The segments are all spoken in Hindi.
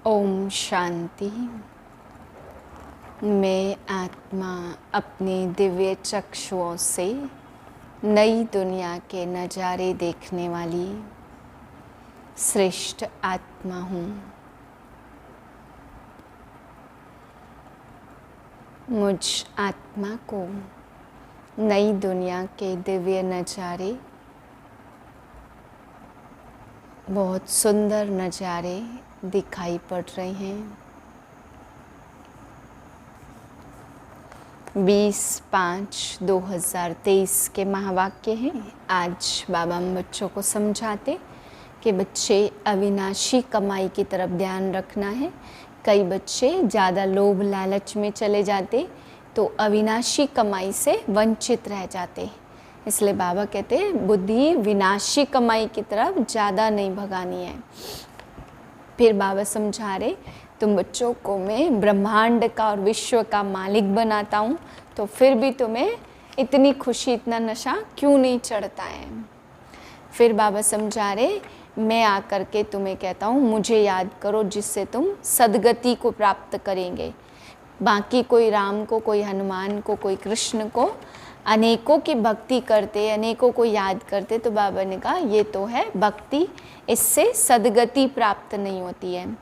ओम शांति। मैं आत्मा अपने दिव्य चक्षुओं से नई दुनिया के नज़ारे देखने वाली श्रेष्ठ आत्मा हूँ। मुझ आत्मा को नई दुनिया के दिव्य नज़ारे, बहुत सुंदर नज़ारे दिखाई पड़ रहे हैं। 20/5/2023 के महावाक्य हैं। आज बाबा हम बच्चों को समझाते कि बच्चे अविनाशी कमाई की तरफ ध्यान रखना है। कई बच्चे ज़्यादा लोभ लालच में चले जाते तो अविनाशी कमाई से वंचित रह जाते। इसलिए बाबा कहते हैं बुद्धि विनाशी कमाई की तरफ ज़्यादा नहीं भगानी है। फिर बाबा समझा रहे तुम बच्चों को मैं ब्रह्मांड का और विश्व का मालिक बनाता हूँ, तो फिर भी तुम्हें इतनी खुशी इतना नशा क्यों नहीं चढ़ता है। फिर बाबा समझा रहे मैं आकर के तुम्हें कहता हूँ मुझे याद करो, जिससे तुम सद्गति को प्राप्त करेंगे। बाकी कोई राम को, कोई हनुमान को, कोई कृष्ण को, अनेकों की भक्ति करते, अनेकों को याद करते, तो बाबा ने कहा ये तो है भक्ति, इससे सद्गति प्राप्त नहीं होती है।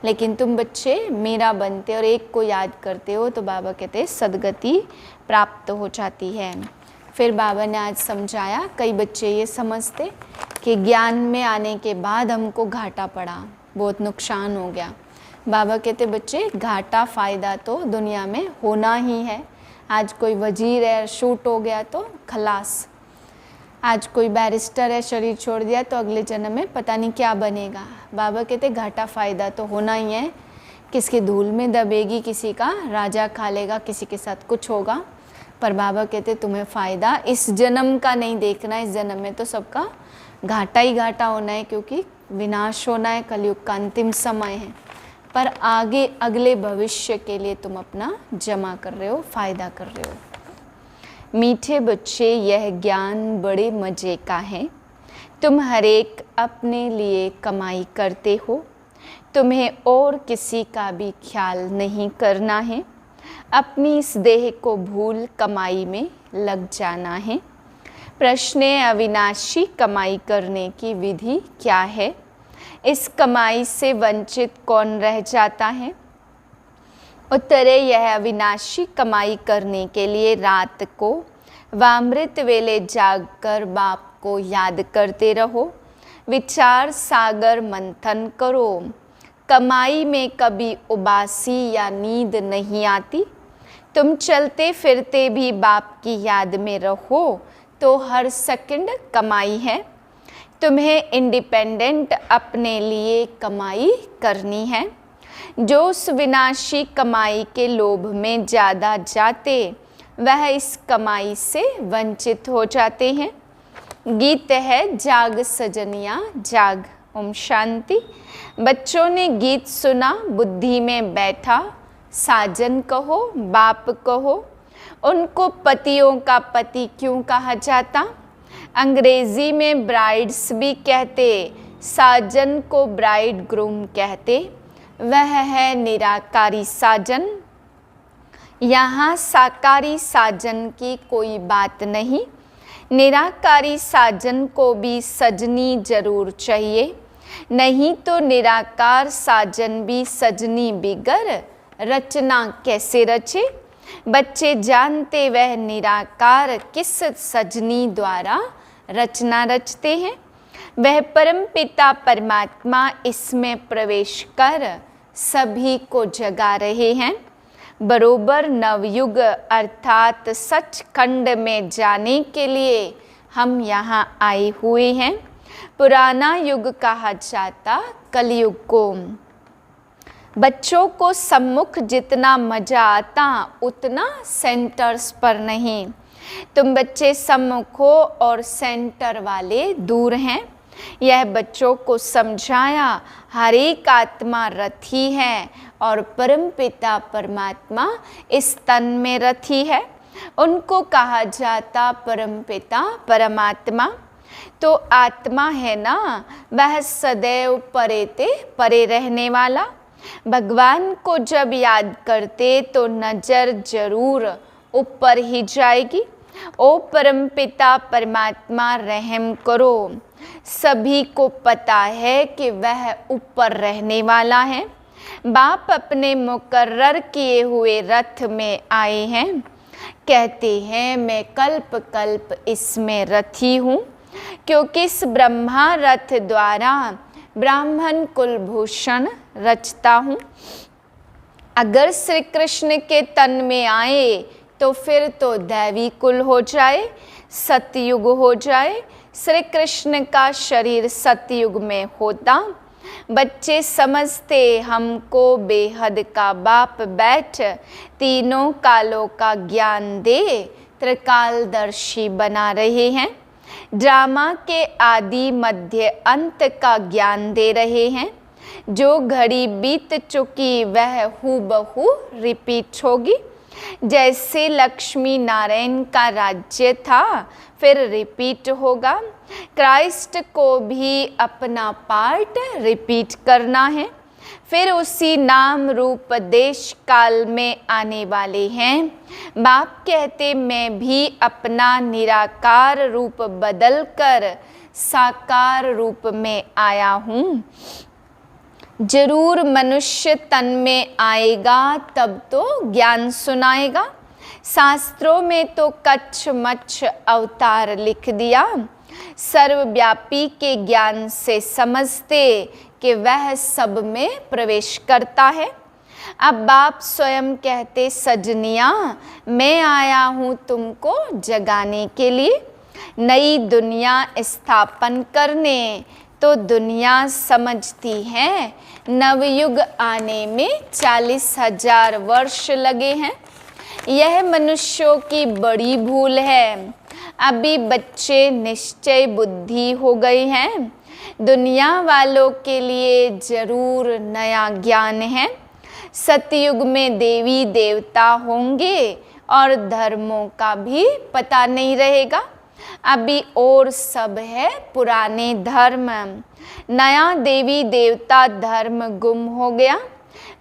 लेकिन तुम बच्चे मेरा बनते और एक को याद करते हो तो बाबा कहते हैं सद्गति प्राप्त हो जाती है। फिर बाबा ने आज समझाया कई बच्चे ये समझते कि ज्ञान में आने के बाद हमको घाटा पड़ा, बहुत नुकसान हो गया। बाबा कहते बच्चे घाटा फ़ायदा तो दुनिया में होना ही है। आज कोई वजीर है, शूट हो गया तो खलास। आज कोई बैरिस्टर है, शरीर छोड़ दिया तो अगले जन्म में पता नहीं क्या बनेगा। बाबा कहते घाटा फ़ायदा तो होना ही है। किसकी धूल में दबेगी, किसी का राजा खा लेगा, किसी के साथ कुछ होगा। पर बाबा कहते तुम्हें फ़ायदा इस जन्म का नहीं देखना, इस जन्म में तो सबका घाटा ही घाटा होना है, क्योंकि विनाश होना है, कलयुग का अंतिम समय है। पर आगे अगले भविष्य के लिए तुम अपना जमा कर रहे हो, फ़ायदा कर रहे हो। मीठे बच्चे, यह ज्ञान बड़े मज़े का है। तुम हर एक अपने लिए कमाई करते हो, तुम्हें और किसी का भी ख्याल नहीं करना है। अपनी इस देह को भूल कमाई में लग जाना है। प्रश्न है अविनाशी कमाई करने की विधि क्या है? इस कमाई से वंचित कौन रह जाता है? उत्तर है यह अविनाशी कमाई करने के लिए रात को व अमृत वेले जागकर बाप को याद करते रहो। विचार सागर मंथन करो। कमाई में कभी उबासी या नींद नहीं आती। तुम चलते फिरते भी बाप की याद में रहो तो हर सेकंड कमाई है। तुम्हें इंडिपेंडेंट अपने लिए कमाई करनी है। जो उस विनाशी कमाई के लोभ में ज़्यादा जाते वह इस कमाई से वंचित हो जाते हैं। गीत है जाग सजनिया जाग। ओम शांति। बच्चों ने गीत सुना, बुद्धि में बैठा, साजन कहो बाप कहो। उनको पतियों का पति क्यों कहा जाता? अंग्रेजी में ब्राइड्स भी कहते, साजन को ब्राइड ग्रूम कहते। वह है निराकारी साजन। यहाँ साकारी साजन की कोई बात नहीं। निराकारी साजन को भी सजनी जरूर चाहिए, नहीं तो निराकार साजन भी सजनी बिगर रचना कैसे रचे। बच्चे जानते वह निराकार किस सजनी द्वारा रचना रचते हैं। वह परम पिता परमात्मा इसमें प्रवेश कर सभी को जगा रहे हैं। बरोबर नवयुग अर्थात सचखंड में जाने के लिए हम यहाँ आए हुए हैं। पुराना युग कहा जाता कलयुग को। बच्चों को सम्मुख जितना मज़ा आता उतना सेंटर्स पर नहीं। तुम बच्चे सम्मुख हो और सेंटर वाले दूर हैं। यह बच्चों को समझाया हर एक आत्मा रथी है और परमपिता परमात्मा इस तन में रथी है। उनको कहा जाता परमपिता परमात्मा। तो आत्मा है ना, वह सदैव परे ते परे रहने वाला। भगवान को जब याद करते तो नज़र जरूर ऊपर ही जाएगी। ओ परमपिता परमात्मा रहम करो। सभी को पता है कि वह ऊपर रहने वाला है। बाप अपने मुकर्रर किए हुए रथ में आए हैं। कहते हैं मैं कल्प कल्प इसमें रथी हूँ, क्योंकि इस ब्रह्मा रथ द्वारा ब्राह्मण कुलभूषण रचता हूँ। अगर श्री कृष्ण के तन में आए तो फिर तो दैवी कुल हो जाए, सतयुग हो जाए। श्री कृष्ण का शरीर सतयुग में होता। बच्चे समझते हमको बेहद का बाप बैठ तीनों कालों का ज्ञान दे त्रिकालदर्शी बना रहे हैं। ड्रामा के आदि मध्य अंत का ज्ञान दे रहे हैं। जो घड़ी बीत चुकी वह हूबहू रिपीट होगी। जैसे लक्ष्मी नारायण का राज्य था फिर रिपीट होगा। क्राइस्ट को भी अपना पार्ट रिपीट करना है। फिर उसी नाम रूप देश काल में आने वाले हैं। बाप कहते मैं भी अपना निराकार रूप बदलकर साकार रूप में आया हूँ। जरूर मनुष्य तन में आएगा तब तो ज्ञान सुनाएगा। शास्त्रों में तो कच्छ मच्छ अवतार लिख दिया। सर्वव्यापी के ज्ञान से समझते कि वह सब में प्रवेश करता है। अब बाप स्वयं कहते सजनिया मैं आया हूँ तुमको जगाने के लिए, नई दुनिया स्थापन करने। तो दुनिया समझती है नवयुग आने में 40,000 वर्ष लगे हैं। यह मनुष्यों की बड़ी भूल है। अभी बच्चे निश्चय बुद्धि हो गए हैं। दुनिया वालों के लिए जरूर नया ज्ञान है। सतयुग में देवी देवता होंगे और धर्मों का भी पता नहीं रहेगा। अभी और सब है पुराने धर्म। नया देवी देवता धर्म गुम हो गया।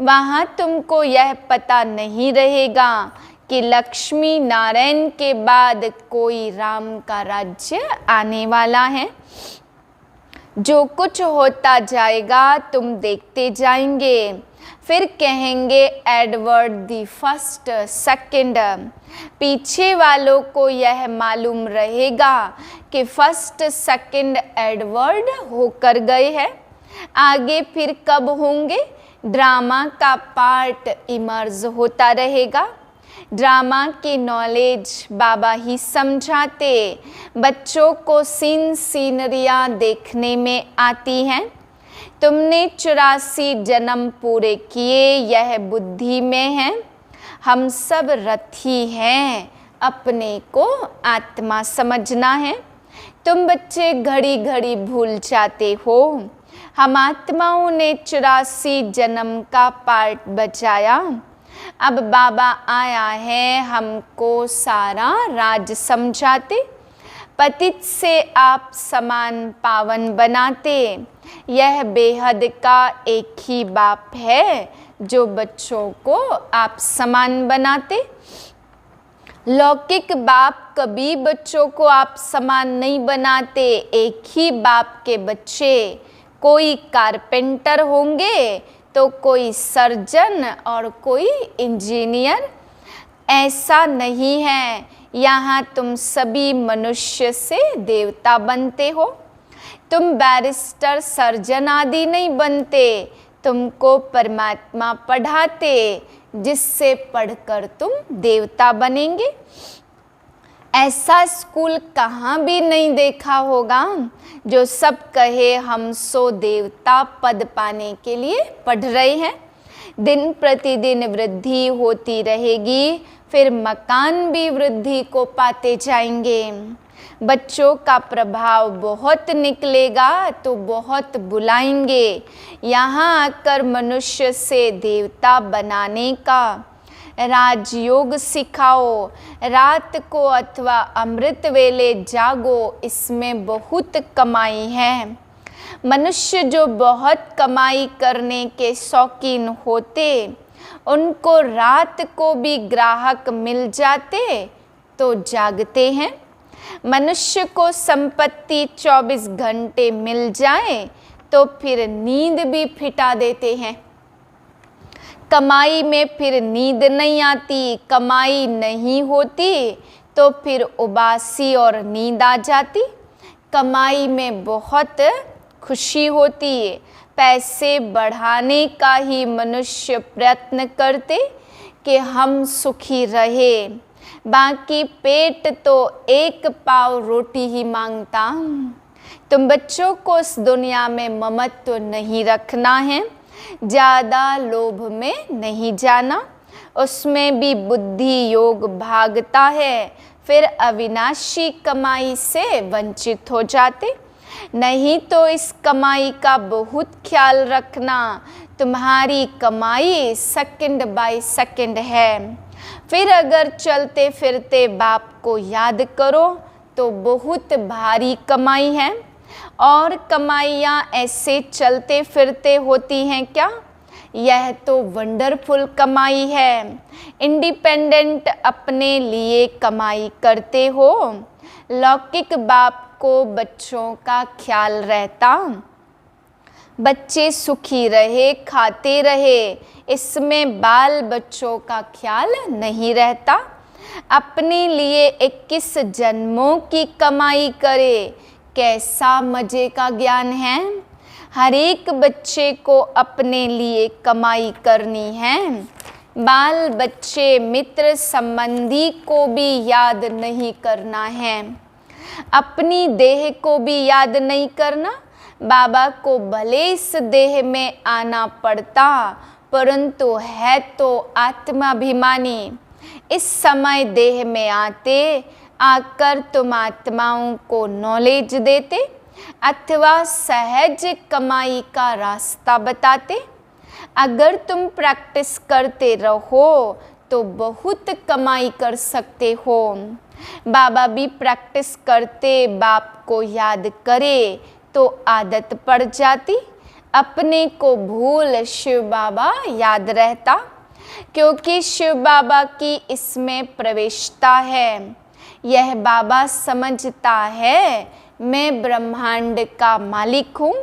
वहाँ तुमको यह पता नहीं रहेगा कि लक्ष्मी नारायण के बाद कोई राम का राज्य आने वाला है। जो कुछ होता जाएगा तुम देखते जाएंगे। फिर कहेंगे एडवर्ड द फर्स्ट सेकंड। पीछे वालों को यह मालूम रहेगा कि फर्स्ट सेकंड एडवर्ड होकर गए हैं। आगे फिर कब होंगे? ड्रामा का पार्ट इमर्ज होता रहेगा। ड्रामा की नॉलेज बाबा ही समझाते। बच्चों को सीनरियाँ देखने में आती हैं। तुमने 84 जन्म पूरे किए यह बुद्धि में है। हम सब रथी हैं, अपने को आत्मा समझना है। तुम बच्चे घड़ी घड़ी भूल जाते हो। हम आत्माओं ने 84 जन्म का पार्ट बचाया। अब बाबा आया है हमको सारा राज समझाते। पतित से आप समान पावन बनाते। यह बेहद का एक ही बाप है जो बच्चों को आप समान बनाते। लौकिक बाप कभी बच्चों को आप समान नहीं बनाते। एक ही बाप के बच्चे कोई कारपेंटर होंगे तो कोई सर्जन और कोई इंजीनियर। ऐसा नहीं है। यहाँ तुम सभी मनुष्य से देवता बनते हो। तुम बैरिस्टर सर्जन आदि नहीं बनते। तुमको परमात्मा पढ़ाते जिससे पढ़कर तुम देवता बनेंगे। ऐसा स्कूल कहाँ भी नहीं देखा होगा जो सब कहे हम सो देवता पद पाने के लिए पढ़ रहे हैं। दिन प्रतिदिन वृद्धि होती रहेगी, फिर मकान भी वृद्धि को पाते जाएंगे। बच्चों का प्रभाव बहुत निकलेगा तो बहुत बुलाएंगे। यहाँ आकर मनुष्य से देवता बनाने का राजयोग सिखाओ। रात को अथवा अमृत वेले जागो, इसमें बहुत कमाई है। मनुष्य जो बहुत कमाई करने के शौकीन होते, उनको रात को भी ग्राहक मिल जाते तो जागते हैं। मनुष्य को संपत्ति 24 घंटे मिल जाए तो फिर नींद भी फिटा देते हैं। कमाई में फिर नींद नहीं आती, कमाई नहीं होती तो फिर उबासी और नींद आ जाती। कमाई में बहुत खुशी होती है। पैसे बढ़ाने का ही मनुष्य प्रयत्न करते कि हम सुखी रहे, बाकी पेट तो एक पाव रोटी ही मांगता। तुम बच्चों को इस दुनिया में ममत्व नहीं रखना है, ज़्यादा लोभ में नहीं जाना, उसमें भी बुद्धि योग भागता है, फिर अविनाशी कमाई से वंचित हो जाते। नहीं तो इस कमाई का बहुत ख्याल रखना, तुम्हारी कमाई सेकंड बाय सेकंड है। फिर अगर चलते फिरते बाप को याद करो तो बहुत भारी कमाई है। और कमाइयाँ ऐसे चलते फिरते होती हैं क्या? यह तो वंडरफुल कमाई है। इंडिपेंडेंट अपने लिए कमाई करते हो। लौकिक बाप को बच्चों का ख्याल रहता, बच्चे सुखी रहे, खाते रहे, इसमें बाल बच्चों का ख्याल नहीं रहता। अपने लिए 21 जन्मों की कमाई करे, कैसा मज़े का ज्ञान है। हर एक बच्चे को अपने लिए कमाई करनी है। बाल बच्चे मित्र संबंधी को भी याद नहीं करना है, अपनी देह को भी याद नहीं करना। बाबा को भले इस देह में आना पड़ता, परंतु है तो आत्माभिमानी। इस समय देह में आकर तुम आत्माओं को नॉलेज देते अथवा सहज कमाई का रास्ता बताते। अगर तुम प्रैक्टिस करते रहो तो बहुत कमाई कर सकते हो। बाबा भी प्रैक्टिस करते बाप को याद करे तो आदत पड़ जाती। अपने को भूल शिव बाबा याद रहता, क्योंकि शिव बाबा की इसमें प्रवेशता है। यह बाबा समझता है मैं ब्रह्मांड का मालिक हूँ।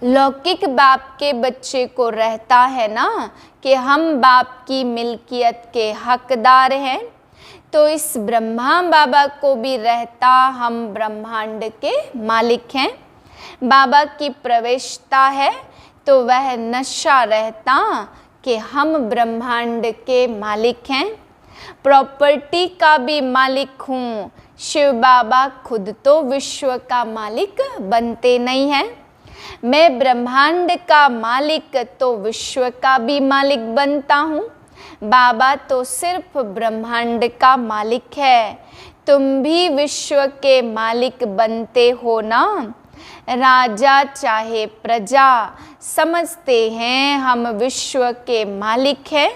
लौकिक बाप के बच्चे को रहता है ना कि हम बाप की मिल्कियत के हकदार हैं, तो इस ब्रह्मा बाबा को भी रहता हम ब्रह्मांड के मालिक हैं। बाबा की प्रवेशता है तो वह नशा रहता कि हम ब्रह्मांड के मालिक हैं। प्रॉपर्टी का भी मालिक हूँ। शिव बाबा खुद तो विश्व का मालिक बनते नहीं हैं। मैं ब्रह्मांड का मालिक तो विश्व का भी मालिक बनता हूँ। बाबा तो सिर्फ ब्रह्मांड का मालिक है, तुम भी विश्व के मालिक बनते हो ना। राजा चाहे प्रजा समझते हैं हम विश्व के मालिक हैं।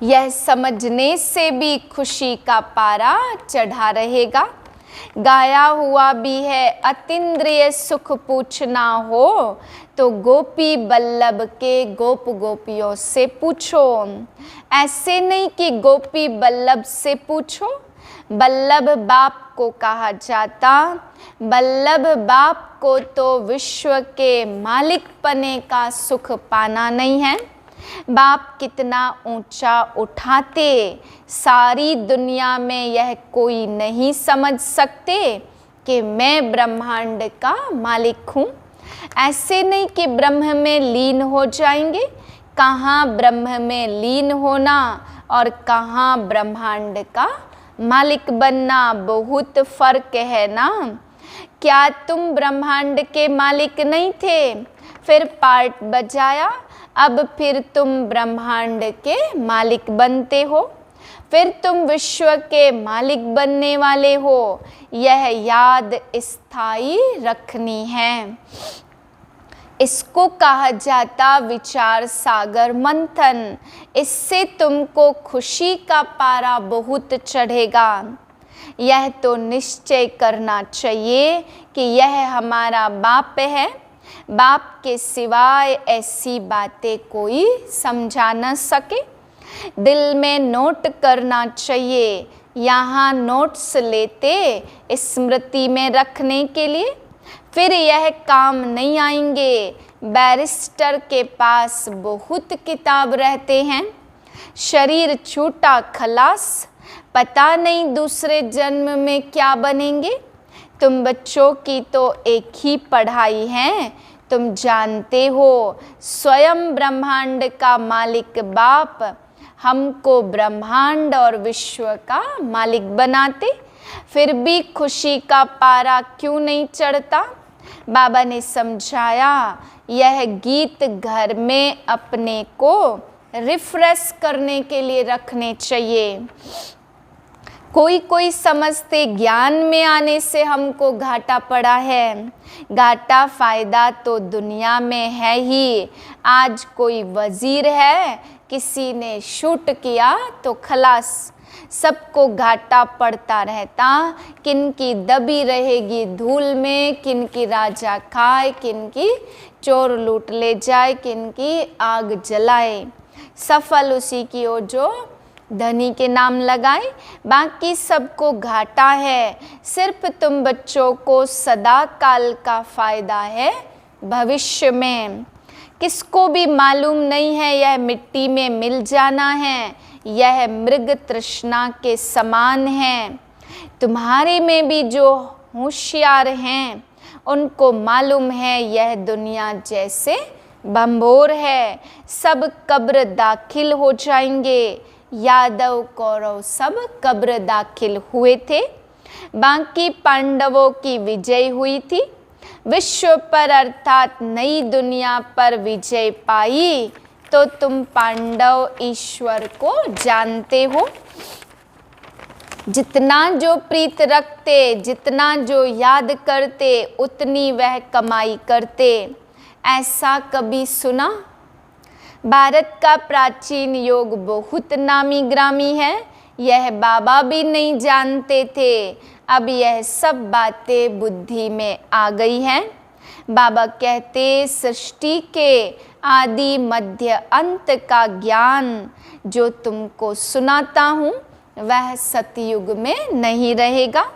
यह समझने से भी खुशी का पारा चढ़ा रहेगा। गाया हुआ भी है अतीन्द्रिय सुख पूछना हो तो गोपी बल्लभ के गोप गोपियों से पूछो। ऐसे नहीं कि गोपी बल्लभ से पूछो। बल्लभ बाप को कहा जाता। बल्लभ बाप को तो विश्व के मालिक पने का सुख पाना नहीं है। बाप कितना ऊंचा उठाते, सारी दुनिया में यह कोई नहीं समझ सकते कि मैं ब्रह्मांड का मालिक हूँ। ऐसे नहीं कि ब्रह्म में लीन हो जाएंगे। कहाँ ब्रह्म में लीन होना और कहाँ ब्रह्मांड का मालिक बनना, बहुत फर्क है ना। क्या तुम ब्रह्मांड के मालिक नहीं थे? फिर पार्ट बजाया, अब फिर तुम ब्रह्मांड के मालिक बनते हो। फिर तुम विश्व के मालिक बनने वाले हो। यह याद स्थायी रखनी है। इसको कहा जाता विचार सागर मंथन। इससे तुमको खुशी का पारा बहुत चढ़ेगा। यह तो निश्चय करना चाहिए कि यह हमारा बाप है। बाप के सिवाय ऐसी बातें कोई समझा न सके। दिल में नोट करना चाहिए, यहाँ नोट्स लेते स्मृति में रखने के लिए, फिर यह काम नहीं आएंगे। बैरिस्टर के पास बहुत किताब रहते हैं, शरीर छूटा खलास, पता नहीं दूसरे जन्म में क्या बनेंगे। तुम बच्चों की तो एक ही पढ़ाई है, तुम जानते हो स्वयं ब्रह्मांड का मालिक बाप हमको ब्रह्मांड और विश्व का मालिक बनाते, फिर भी खुशी का पारा क्यों नहीं चढ़ता। बाबा ने समझाया, यह गीत घर में अपने को रिफ्रेश करने के लिए रखने चाहिए। कोई कोई समझते ज्ञान में आने से हमको घाटा पड़ा है। घाटा फायदा तो दुनिया में है ही। आज कोई वजीर है, किसी ने शूट किया तो खलास, सबको घाटा पड़ता रहता। किनकी दबी रहेगी धूल में, किनकी राजा खाए, किनकी चोर लूट ले जाए, किनकी आग जलाए। सफल उसी की हो जो धनी के नाम लगाए, बाकी सबको घाटा है। सिर्फ तुम बच्चों को सदा काल का फायदा है भविष्य में। किसको भी मालूम नहीं है यह मिट्टी में मिल जाना है, यह मृग तृष्णा के समान है। तुम्हारे में भी जो होशियार हैं उनको मालूम है यह दुनिया जैसे बंबोर है, सब कब्र दाखिल हो जाएंगे। यादव कौरव सब कब्र दाखिल हुए थे, बाकी पांडवों की विजय हुई थी। विश्व पर अर्थात नई दुनिया पर विजय पाई तो तुम पांडव ईश्वर को जानते हो। जितना जो प्रीत रखते, जितना जो याद करते, उतनी वह कमाई करते। ऐसा कभी सुना? भारत का प्राचीन योग बहुत नामी ग्रामी है, यह बाबा भी नहीं जानते थे। अब यह सब बातें बुद्धि में आ गई हैं। बाबा कहते सृष्टि के आदि मध्य अंत का ज्ञान जो तुमको सुनाता हूँ वह सतयुग में नहीं रहेगा।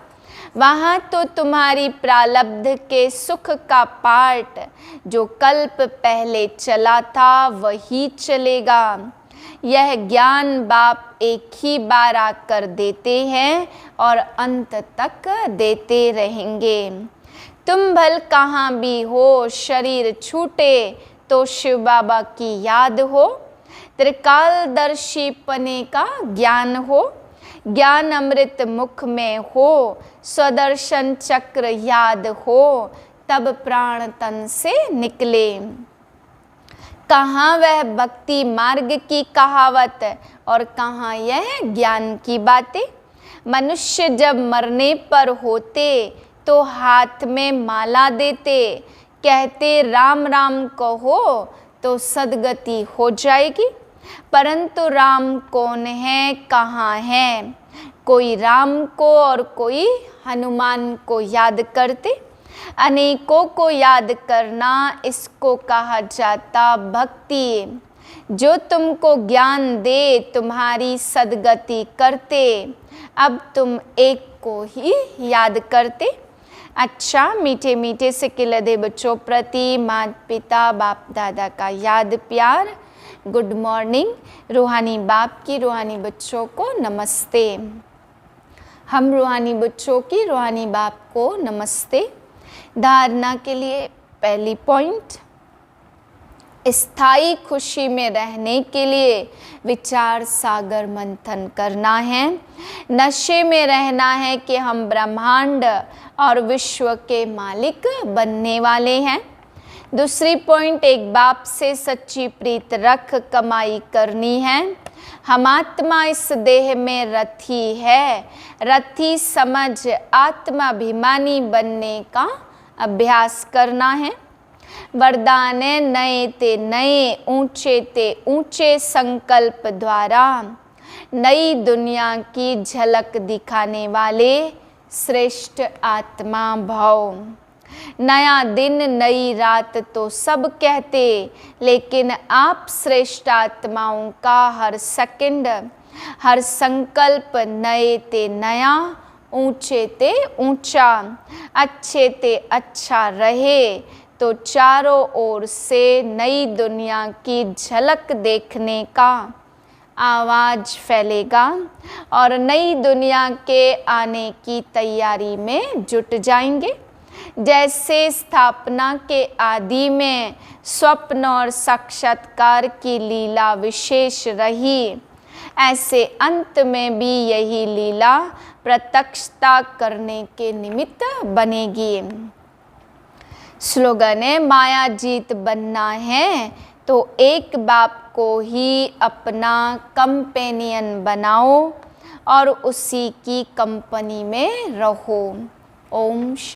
वहाँ तो तुम्हारी प्रारब्ध के सुख का पाठ जो कल्प पहले चला था वही चलेगा। यह ज्ञान बाप एक ही बार आकर देते हैं और अंत तक देते रहेंगे। तुम भल कहाँ भी हो, शरीर छूटे तो शिव बाबा की याद हो, त्रिकालदर्शी पने का ज्ञान हो, ज्ञान अमृत मुख में हो, स्वदर्शन चक्र याद हो, तब प्राण तन से निकले। कहाँ वह भक्ति मार्ग की कहावत और कहाँ यह ज्ञान की बातें। मनुष्य जब मरने पर होते तो हाथ में माला देते, कहते राम राम कहो तो सदगति हो जाएगी। परंतु राम कौन है, कहाँ है? कोई राम को और कोई हनुमान को याद करते। अनेकों को याद करना इसको कहा जाता भक्ति। जो तुमको ज्ञान दे तुम्हारी सदगति करते, अब तुम एक को ही याद करते। अच्छा, मीठे मीठे से किलदे बच्चों प्रति माता पिता बाप दादा का याद प्यार। Good morning. रूहानी बाप की रूहानी बच्चों को नमस्ते। हम रूहानी बच्चों की रूहानी बाप को नमस्ते। धारणा के लिए पहली पॉइंट, स्थायी खुशी में रहने के लिए विचार सागर मंथन करना है। नशे में रहना है कि हम ब्रह्मांड और विश्व के मालिक बनने वाले हैं। दूसरी पॉइंट, एक बाप से सच्ची प्रीत रख कमाई करनी है। हम आत्मा इस देह में रथी है, रथी समझ आत्माभिमानी बनने का अभ्यास करना है। वरदान नए ते नए, ऊंचे ते ऊंचे संकल्प द्वारा नई दुनिया की झलक दिखाने वाले श्रेष्ठ आत्मा भव। नया दिन नई रात तो सब कहते, लेकिन आप श्रेष्ठ आत्माओं का हर सेकंड, हर संकल्प नए ते नया, ऊंचे ते ऊंचा, अच्छे ते अच्छा रहे तो चारों ओर से नई दुनिया की झलक देखने का आवाज़ फैलेगा और नई दुनिया के आने की तैयारी में जुट जाएंगे। जैसे स्थापना के आदि में स्वप्न और साक्षात्कार की लीला विशेष रही, ऐसे अंत में भी यही लीला प्रत्यक्षता करने के निमित्त बनेगी। स्लोगन है, माया जीत बनना है तो एक बाप को ही अपना कंपेनियन बनाओ और उसी की कंपनी में रहो। ओम